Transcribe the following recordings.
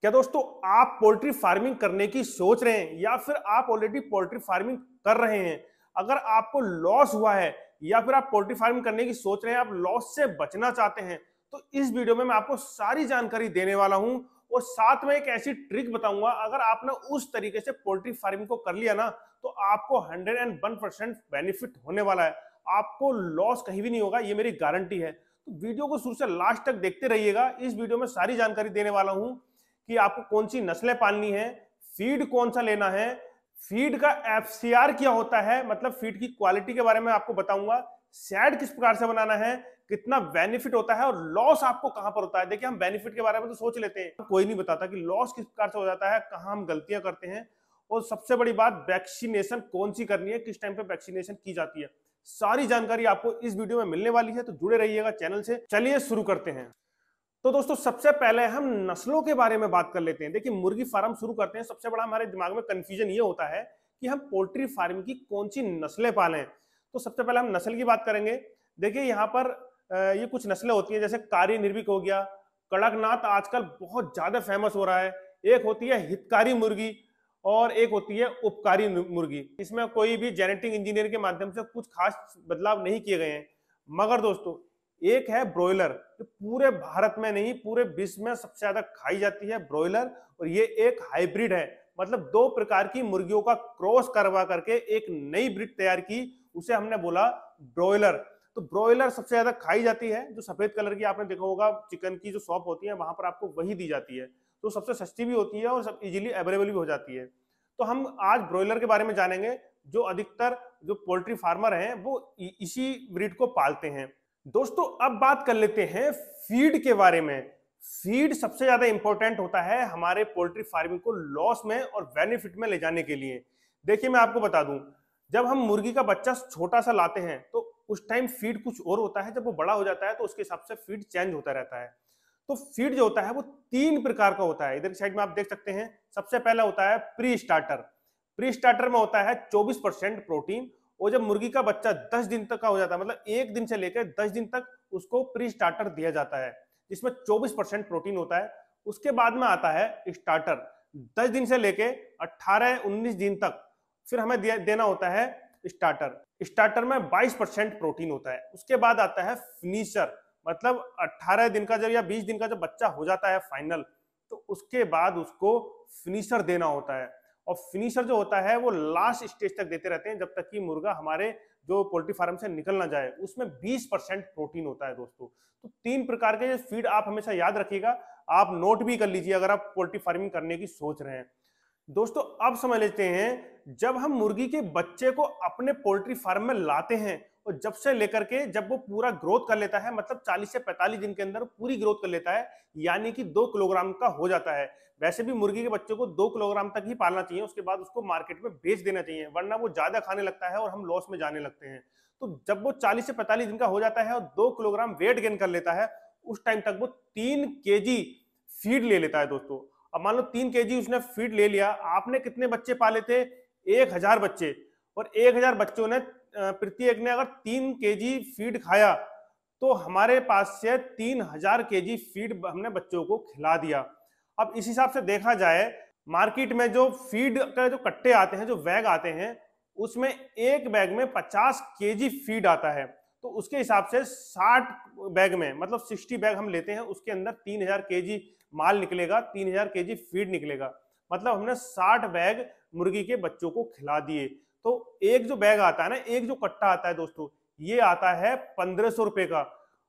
क्या दोस्तों आप पोल्ट्री फार्मिंग करने की सोच रहे हैं या फिर आप ऑलरेडी पोल्ट्री फार्मिंग कर रहे हैं? अगर आपको लॉस हुआ है या फिर आप पोल्ट्री फार्मिंग करने की सोच रहे हैं, आप लॉस से बचना चाहते हैं, तो इस वीडियो में मैं आपको सारी जानकारी देने वाला हूं और साथ में एक ऐसी ट्रिक बताऊंगा। अगर आपने उस तरीके से पोल्ट्री फार्मिंग को कर लिया ना, तो आपको 101% बेनिफिट होने वाला है। आपको लॉस कहीं भी नहीं होगा, ये मेरी गारंटी है। तो वीडियो को शुरू से लास्ट तक देखते रहिएगा। इस वीडियो में सारी जानकारी देने वाला हूं कि आपको कौन सी नस्लें पालनी है, फीड कौन सा लेना है, फीड का एफसीआर क्या होता है, मतलब फीड की क्वालिटी के बारे में आपको बताऊंगा, सैड किस प्रकार से बनाना है, कितना बेनिफिट होता है और लॉस आपको कहां पर होता है। देखिए, हम बेनिफिट के बारे में तो सोच लेते हैं, कोई नहीं बताता कि लॉस किस प्रकार से हो जाता है, कहां हम गलतियां करते हैं। और सबसे बड़ी बात, वैक्सीनेशन कौन सी करनी है, किस टाइम पे वैक्सीनेशन की जाती है, सारी जानकारी आपको इस वीडियो में मिलने वाली है। तो जुड़े रहिएगा चैनल से। चलिए शुरू करते हैं। तो दोस्तों, सबसे पहले हम नस्लों के बारे में बात कर लेते हैं। देखिए, मुर्गी फार्म शुरू करते हैं, सबसे बड़ा हमारे दिमाग में कंफ्यूजन ये होता है कि हम पोल्ट्री फार्म की कौन सी नस्लें पालें। तो सबसे पहले हम नस्ल की बात करेंगे। देखिए, यहाँ पर ये कुछ नस्लें होती हैं, जैसे कारी निर्भीक हो गया, कड़कनाथ आजकल बहुत ज्यादा फेमस हो रहा है। एक होती है हितकारी मुर्गी और एक होती है उपकारी मुर्गी। इसमें कोई भी जेनेटिक इंजीनियर के माध्यम से कुछ खास बदलाव नहीं किए गए हैं। मगर दोस्तों, एक है ब्रॉयलर, जो पूरे भारत में नहीं पूरे विश्व में सबसे ज्यादा खाई जाती है, ब्रॉयलर। और ये एक हाइब्रिड है, मतलब दो प्रकार की मुर्गियों का क्रॉस करवा करके एक नई ब्रीड तैयार की, उसे हमने बोला ब्रॉयलर। तो ब्रॉयलर सबसे ज्यादा खाई जाती है। जो सफेद कलर की आपने देखा होगा चिकन की जो शॉप होती है, वहां पर आपको वही दी जाती है। तो सबसे सस्ती भी होती है और सब इजीली अवेलेबल भी हो जाती है। तो हम आज ब्रॉयलर के बारे में जानेंगे, जो अधिकतर जो पोल्ट्री फार्मर हैं वो इसी ब्रीड को पालते हैं। दोस्तों, अब बात कर लेते हैं फीड के बारे में। फीड सबसे ज्यादा इंपॉर्टेंट होता है हमारे पोल्ट्री फार्मिंग को लॉस में और बेनिफिट में ले जाने के लिए। देखिए, मैं आपको बता दूं, जब हम मुर्गी का बच्चा छोटा सा लाते हैं तो उस टाइम फीड कुछ और होता है, जब वो बड़ा हो जाता है तो उसके हिसाब से फीड चेंज होता रहता है। तो फीड जो होता है वो तीन प्रकार का होता है। इधर की साइड में आप देख सकते हैं, सबसे पहला होता है प्री स्टार्टर। प्री स्टार्टर में होता है 24% प्रोटीन। और जब मुर्गी का बच्चा 10 दिन तक का हो जाता है, मतलब एक दिन से लेकर 10 दिन तक उसको प्री स्टार्टर दिया जाता है, जिसमें 24% प्रोटीन होता है। उसके बाद में आता है स्टार्टर, 10 दिन से लेके 18-19 दिन तक फिर हमें देना होता है स्टार्टर। स्टार्टर में 22% प्रोटीन होता है। उसके बाद आता है फिनिशर, मतलब 18 दिन का जब या 20 दिन का जब बच्चा हो जाता है फाइनल, तो उसके बाद उसको फिनिशर देना होता है। और फिनिशर जो होता है वो लास्ट स्टेज तक देते रहते हैं, जब तक कि मुर्गा हमारे जो पोल्ट्री फार्म से निकल ना जाए। उसमें 20% प्रोटीन होता है दोस्तों। तो तीन प्रकार के फीड आप हमेशा याद रखिएगा, आप नोट भी कर लीजिए अगर आप पोल्ट्री फार्मिंग करने की सोच रहे हैं। दोस्तों, अब समझ लेते हैं, जब हम मुर्गी के बच्चे को अपने पोल्ट्री फार्म में लाते हैं और जब से लेकर के जब वो पूरा ग्रोथ कर लेता है, मतलब 40 से 45 दिन के अंदर पूरी ग्रोथ कर लेता है, यानी कि 2 किलोग्राम का हो जाता है। वैसे भी मुर्गी के बच्चे को 2 किलोग्राम तक ही पालना चाहिए, उसके बाद उसको मार्केट में बेच देना चाहिए, वरना वो ज्यादा खाने लगता है और हम लॉस में जाने लगते हैं। तो जब वो 40 से 45 दिन का हो जाता है और 2 किलोग्राम वेट गेन कर लेता है, उस टाइम तक वो 3 केजी फीड ले लेता है दोस्तों। अब मान लो 3 केजी उसने फीड ले लिया, आपने कितने बच्चे पाले थे? 1000 बच्चे। और 1000 बच्चों ने प्रत्येक ने अगर 3 केजी फीड खाया, तो हमारे पास से 3000 केजी फीड हमने बच्चों को खिला दिया। अब इस हिसाब से देखा जाए, मार्केट में जो फीड का जो कट्टे आते हैं, जो बैग आते हैं, उसमें एक बैग में 50 केजी फीड आता है। तो उसके हिसाब से 60 बैग में, मतलब 60 बैग हम लेते हैं, उसके अंदर 3000 केजी माल निकलेगा, 3000 केजी फीड निकलेगा। मतलब हमने 60 बैग मुर्गी के बच्चों को खिला दिए। तो एक जो बैग आता है ना, एक जो कट्टा आता है दोस्तों, ये आता है 1500 रुपए का।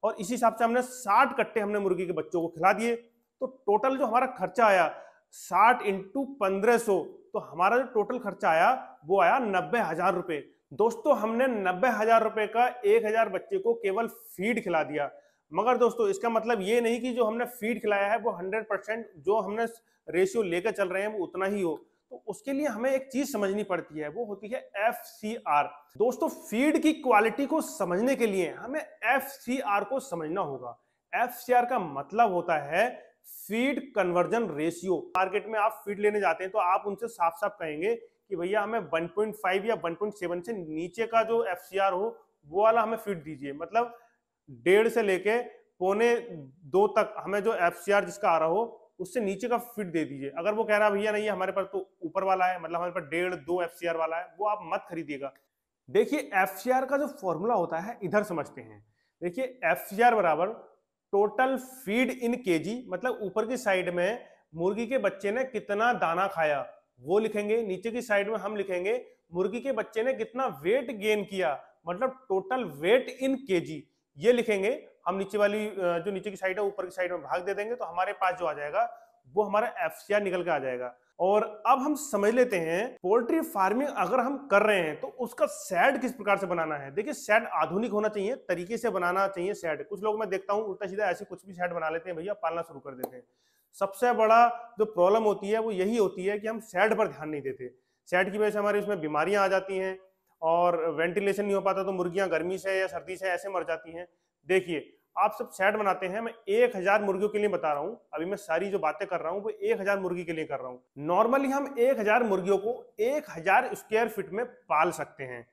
और इसी हिसाब से हमने 60 कट्टे हमने मुर्गी के बच्चों को खिला दिए। तो टोटल जो हमारा खर्चा आया 60 इंटू 1500, तो हमारा जो टोटल खर्चा आया वो आया 90,000 रुपए। दोस्तों, हमने 90,000 रुपए का 1000 बच्चे को केवल फीड खिला दिया। मगर दोस्तों, इसका मतलब ये नहीं कि जो हमने फीड खिलाया है वो 100% जो हमने रेशियो लेकर चल रहे हैं वो उतना ही हो। तो उसके लिए हमें एक चीज समझनी पड़ती है, वो होती है FCR। दोस्तों, फीड की क्वालिटी को समझने के लिए हमें FCR को समझना होगा। FCR का मतलब होता है फीड कन्वर्जन रेशियो। मार्केट में आप फीड लेने जाते हैं तो आप उनसे साफ साफ कहेंगे कि भैया हमें 1.5 या 1.7 से नीचे का जो FCR हो वो वाला हमें फीड दीजिए। मतलब 1.5 से लेके 1.25 तक हमें जो FCR जिसका आ रहा हो उससे नीचे का फिट दे दीजिए। अगर वो कह रहा है भैया नहीं हमारे पास तो ऊपर वाला है, मतलब हमारे पास 1.5-2 FCR वाला है, वो आप मत खरीदिएगा। देखिए FCR का जो फॉर्मूला होता है इधर समझते हैं। देखिए FCR बराबर टोटल फीड इन केजी, मतलब ऊपर की साइड में मुर्गी के बच्चे ने कितना दाना खाया वो लिखेंगे, नीचे की साइड में हम लिखेंगे मुर्गी के बच्चे ने कितना वेट गेन किया, मतलब टोटल वेट इन केजी, ये लिखेंगे हम। नीचे वाली जो नीचे की साइड है ऊपर की साइड में भाग दे देंगे, तो हमारे पास जो आ जाएगा वो हमारा FCR निकल के आ जाएगा। और अब हम समझ लेते हैं पोल्ट्री फार्मिंग अगर हम कर रहे हैं तो उसका शेड किस प्रकार से बनाना है। देखिए शेड आधुनिक होना चाहिए, तरीके से बनाना चाहिए शेड। कुछ लोग मैं देखता हूं उल्टा सीधा ऐसे कुछ भी शेड बना लेते हैं, भैया पालना शुरू कर देते हैं। सबसे बड़ा जो प्रॉब्लम होती है वो यही होती है कि हम शेड पर ध्यान नहीं देते। शेड की वजह से हमारे उसमें बीमारियां आ जाती हैं और वेंटिलेशन नहीं हो पाता, तो मुर्गियां गर्मी से या सर्दी से ऐसे मर जाती हैं। देखिए आप सब शेड बनाते हैं, मैं 1000 मुर्गियों के लिए बता रहा हूं, अभी मैं सारी जो बातें कर रहा हूं वो 1000 मुर्गी के लिए कर रहा हूं। नॉर्मली हम 1000 मुर्गियों को 1000 स्क्वायर फीट में पाल सकते हैं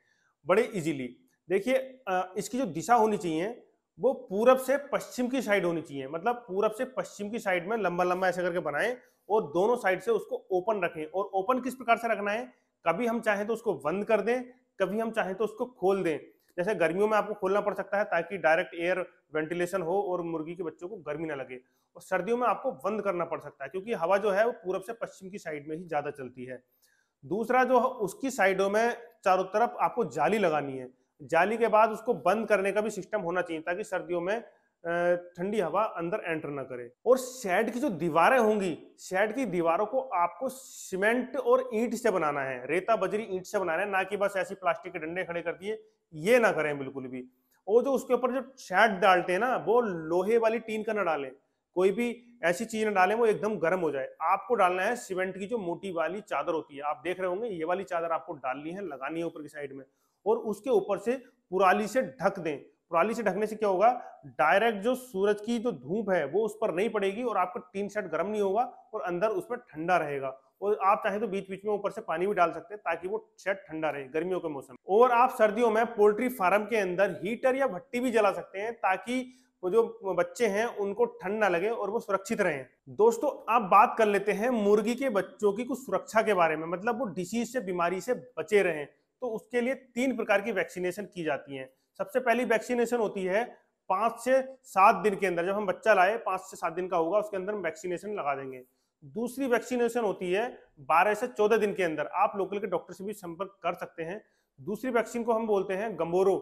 बड़े इजीली। देखिए इसकी जो दिशा होनी चाहिए वो पूरब से पश्चिम की साइड होनी चाहिए, मतलब पूरब से पश्चिम की साइड में लंबा लंबा ऐसे करके बनाएं और दोनों साइड से उसको ओपन रखें। और ओपन किस प्रकार से रखना है, कभी हम चाहें तो उसको बंद कर दें, कभी हम चाहें तो उसको खोल दें। जैसे गर्मियों में आपको खोलना पड़ सकता है ताकि डायरेक्ट एयर वेंटिलेशन हो और मुर्गी के बच्चों को गर्मी ना लगे, और सर्दियों में आपको बंद करना पड़ सकता है क्योंकि हवा जो है वो पूरब से पश्चिम की साइड में ही ज्यादा चलती है। दूसरा जो उसकी साइडों में चारों तरफ आपको जाली लगानी है। जाली के बाद उसको बंद करने का भी सिस्टम होना चाहिए ताकि सर्दियों में ठंडी हवा अंदर एंटर ना करे। और शेड की जो दीवारें होंगी, शेड की दीवारों को आपको सीमेंट और ईंट से बनाना है, रेता बजरी ईंट से बनाना है, ना कि बस ऐसी प्लास्टिक के डंडे खड़े कर दिए, ये ना करें बिल्कुल भी। और जो उसके ऊपर जो शेड डालते हैं ना, वो लोहे वाली टीन का ना डालें, कोई भी ऐसी चीज ना डालें वो एकदम गर्म हो जाए। आपको डालना है सीमेंट की जो मोटी वाली चादर होती है, आप देख रहे होंगे ये वाली चादर आपको डालनी है, लगानी है ऊपर की साइड में, और उसके ऊपर से पुराली से ढक दें। पुराली से ढकने से क्या होगा, डायरेक्ट जो सूरज की जो धूप है वो उस पर नहीं पड़ेगी और आपका टीन शेड गर्म नहीं होगा और अंदर उसमें ठंडा रहेगा। और आप चाहे तो बीच बीच में ऊपर से पानी भी डाल सकते हैं ताकि वो शेड ठंडा रहे गर्मियों के मौसम। और आप सर्दियों में पोल्ट्री फार्म के अंदर हीटर या भट्टी भी जला सकते हैं ताकि वो जो बच्चे हैं उनको ठंड ना लगे और वो सुरक्षित रहें। दोस्तों अब बात कर लेते हैं मुर्गी के बच्चों की कुछ सुरक्षा के बारे में, मतलब वो डिसीज से, बीमारी से बचे रहें। तो उसके लिए 3 प्रकार की वैक्सीनेशन की जाती है। सबसे पहली वैक्सीनेशन होती है 5 से 7 दिन के अंदर, जब हम बच्चा लाए 5 से 7 दिन का होगा उसके अंदर हम वैक्सीनेशन लगा देंगे। दूसरी वैक्सीनेशन होती है 12 से 14 दिन के अंदर, आप लोकल के डॉक्टर से भी संपर्क कर सकते हैं। दूसरी वैक्सीन को हम बोलते हैं गंबोरो।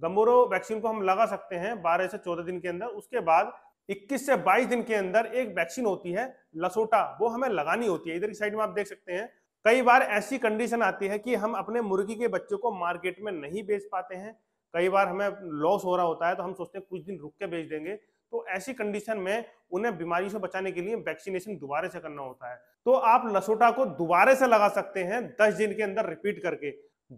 गंबोरो वैक्सीन को हम लगा सकते हैं 12 से 14 दिन के अंदर। उसके बाद 21 से 22 दिन के अंदर एक वैक्सीन होती है लसोटा, वो हमें लगानी होती है। इधर की साइड में आप देख सकते हैं। कई बार ऐसी कंडीशन आती है कि हम अपने मुर्गी के बच्चों को मार्केट में नहीं बेच पाते हैं, कई बार हमें लॉस हो रहा होता है, तो हम सोचते हैं कुछ दिन रुक के बेच देंगे। तो ऐसी कंडीशन में उन्हें बीमारी से बचाने के लिए वैक्सीनेशन दोबारा से करना होता है। तो आप लसोटा को दोबारा से लगा सकते हैं 10 दिन के अंदर रिपीट करके।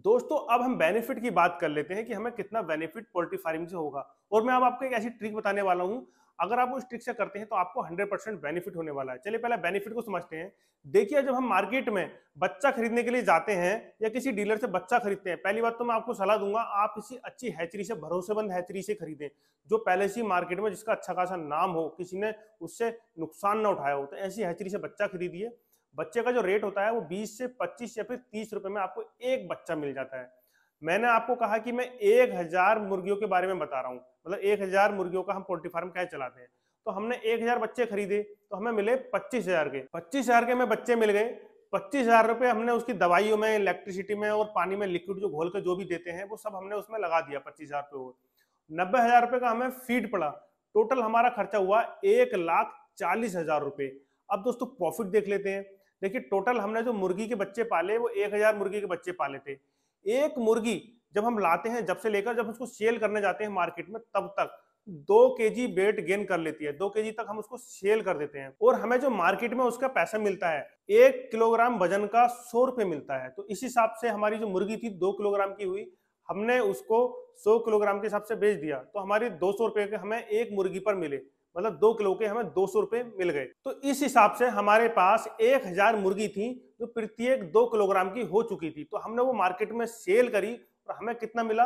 दोस्तों अब हम बेनिफिट की बात कर लेते हैं कि हमें कितना बेनिफिट पोल्ट्री फार्मिंग से होगा। और मैं अब आपको एक ऐसी ट्रिक बताने वाला हूं, अगर आप उस ट्रिक से करते हैं तो आपको 100% बेनिफिट होने वाला है। चलिए पहले बेनिफिट को समझते हैं। देखिए जब हम मार्केट में बच्चा खरीदने के लिए जाते हैं या किसी डीलर से बच्चा खरीदते हैं, पहली बात तो मैं आपको सलाह दूंगा आप किसी अच्छी हैचरी से, भरोसेमंद हैचरी से खरीदें, जो पहले से मार्केट में जिसका अच्छा खासा नाम हो, किसी ने उससे नुकसान ना उठाया हो। तो ऐसी हैचरी से बच्चा खरीदिए। बच्चे का जो रेट होता है वो 20 से 25 या फिर 30 रुपए में आपको एक बच्चा मिल जाता है। मैंने आपको कहा कि मैं 1000 मुर्गियों के बारे में बता रहा हूँ, मतलब 1000 मुर्गियों का हम पोल्ट्री फार्म कैसे चलाते हैं। तो हमने 1000 बच्चे खरीदे तो हमें मिले 25,000 के। 25,000 के हमें बच्चे मिल गए। 25,000 रुपए हमने उसकी दवाइयों में, इलेक्ट्रिसिटी में और पानी में लिक्विड जो घोल के जो भी देते हैं वो सब हमने उसमें लगा दिया 25,000 रुपए। 90,000 रुपए का हमें फीड पड़ा। टोटल हमारा खर्चा हुआ 1,40,000 रुपए। अब दोस्तों प्रॉफिट देख लेते हैं। देखिए टोटल हमने जो मुर्गी के बच्चे पाले वो 1000 मुर्गी के बच्चे पाले थे। एक मुर्गी जब हम लाते हैं, जब से लेकर जब उसको सेल करने जाते हैं मार्केट में, तब तक 2 केजी वेट गेन कर लेती है। 2 केजी तक हम उसको सेल कर देते हैं और हमें जो मार्केट में उसका पैसा मिलता है 1 किलोग्राम वजन का 100 रुपए मिलता है। तो इस हिसाब से हमारी जो मुर्गी थी 2 किलोग्राम की हुई, हमने उसको 100 किलोग्राम के हिसाब से बेच दिया तो हमारी 200 रुपए के हमें एक मुर्गी पर मिले, मतलब 2 किलो के हमें 200 रुपए मिल गए। तो इस हिसाब से हमारे पास 1000 मुर्गी थी जो प्रत्येक 2 किलोग्राम की हो चुकी थी। तो हमने वो मार्केट में सेल करी और हमें कितना मिला,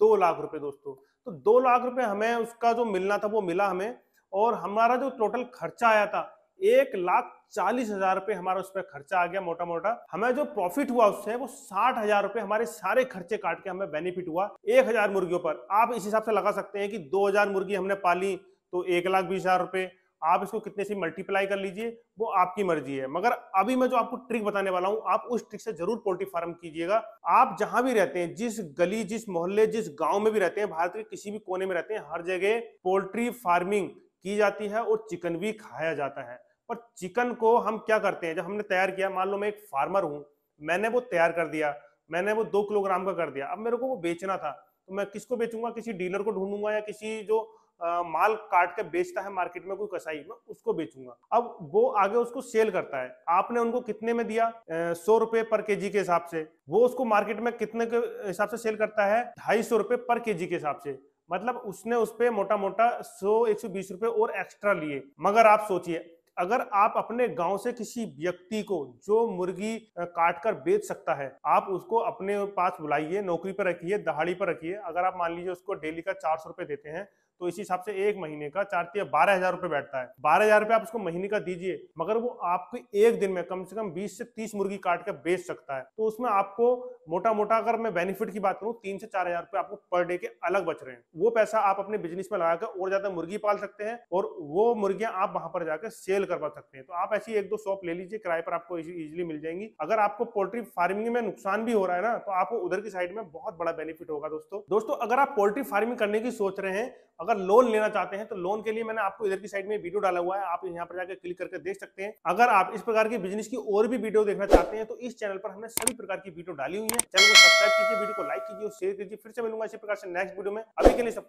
2 लाख रुपए दोस्तों। तो 2 लाख रुपए हमें उसका जो मिलना था वो मिला हमें, और हमारा जो टोटल खर्चा आया था 1,40,000 रुपए हमारा उस पर खर्चा आ गया मोटा मोटा। हमें जो प्रॉफिट हुआ उससे वो 60,000 रुपए हमारे सारे खर्चे काट के हमें बेनिफिट हुआ 1,000 मुर्गियों पर। आप इस हिसाब से लगा सकते हैं कि 2,000 मुर्गी हमने पाली तो 1,20,000 रुपए। आप इसको कितने से मल्टीप्लाई कर लीजिए, वो आपकी मर्जी है। मगर अभी मैं जो आपको ट्रिक बताने वाला हूं, आप उस ट्रिक से जरूर पोल्ट्री फार्म कीजिएगा। आप जहां भी रहते हैं, जिस गली, जिस मोहल्ले, जिस गांव में भी रहते हैं, भारत के किसी भी कोने में रहते हैं, हर जगह पोल्ट्री फार्मिंग की जाती है और चिकन भी खाया जाता है। पर चिकन को हम क्या करते हैं, जब हमने तैयार किया, मान लो मैं एक फार्मर हूं, मैंने वो तैयार कर दिया, मैंने वो 2 किलोग्राम का कर दिया, अब मेरे को वो बेचना था, तो मैं किसको बेचूंगा? किसी डीलर को ढूंढूंगा या किसी जो माल काट के बेचता है मार्केट में कोई कसाई, मैं उसको बेचूंगा। अब वो आगे उसको सेल करता है, आपने उनको कितने में दिया? 100 रुपए पर केजी के हिसाब से। वो उसको मार्केट में कितने के हिसाब से सेल करता है? 250 रुपए पर केजी के हिसाब से। मतलब उसने उस पे मोटा मोटा 100-120 रुपए और एक्स्ट्रा लिए। मगर आप सोचिए, अगर आप अपने गांव से किसी व्यक्ति को जो मुर्गी काट कर बेच सकता है, आप उसको अपने पास बुलाइए, नौकरी पर रखिए, दहाड़ी पर रखिए। अगर आप मान लीजिए उसको डेली का 400 रुपए देते हैं, तो इस हिसाब से एक महीने का 12,000 रुपए बैठता है। 12,000 रुपए आप उसको महीने का दीजिए, मगर वो आपको एक दिन में कम से कम 20 से 30 मुर्गी काट कर बेच सकता है। तो उसमें आपको मोटा मोटा, अगर मैं बेनिफिट की बात करूं, 3 से 4,000 रुपए आपको पर डे के अलग बच रहे हैं। वो पैसा आप अपने बिजनेस में लगाकर और ज्यादा मुर्गी पाल सकते हैं और वो मुर्गियां आप वहां पर जाकर सेल करवा सकते हैं। तो आप ऐसी 1-2 शॉप ले लीजिए, किराए पर आपको इजीली मिल जाएंगी। अगर आपको पोल्ट्री फार्मिंग में नुकसान भी हो रहा है ना, तो आपको उधर की साइड में बहुत बड़ा बेनिफिट होगा। दोस्तों अगर आप पोल्ट्री फार्मिंग करने की सोच रहे हैं, अगर लोन लेना चाहते हैं, तो लोन के लिए मैंने आपको इधर की साइड में वीडियो डाला हुआ है, आप यहाँ पर जाकर क्लिक करके देख सकते हैं। अगर आप इस प्रकार के बिजनेस की और भी वीडियो देखना चाहते हैं, तो इस चैनल पर हमने सभी प्रकार की वीडियो डाली हुई है। चैनल को सब्सक्राइब कीजिए, वीडियो को लाइक कीजिए और शेयर कीजिए। फिर से मिलूंगा इसी प्रकार से नेक्स्ट वीडियो में। अभी के लिए सबको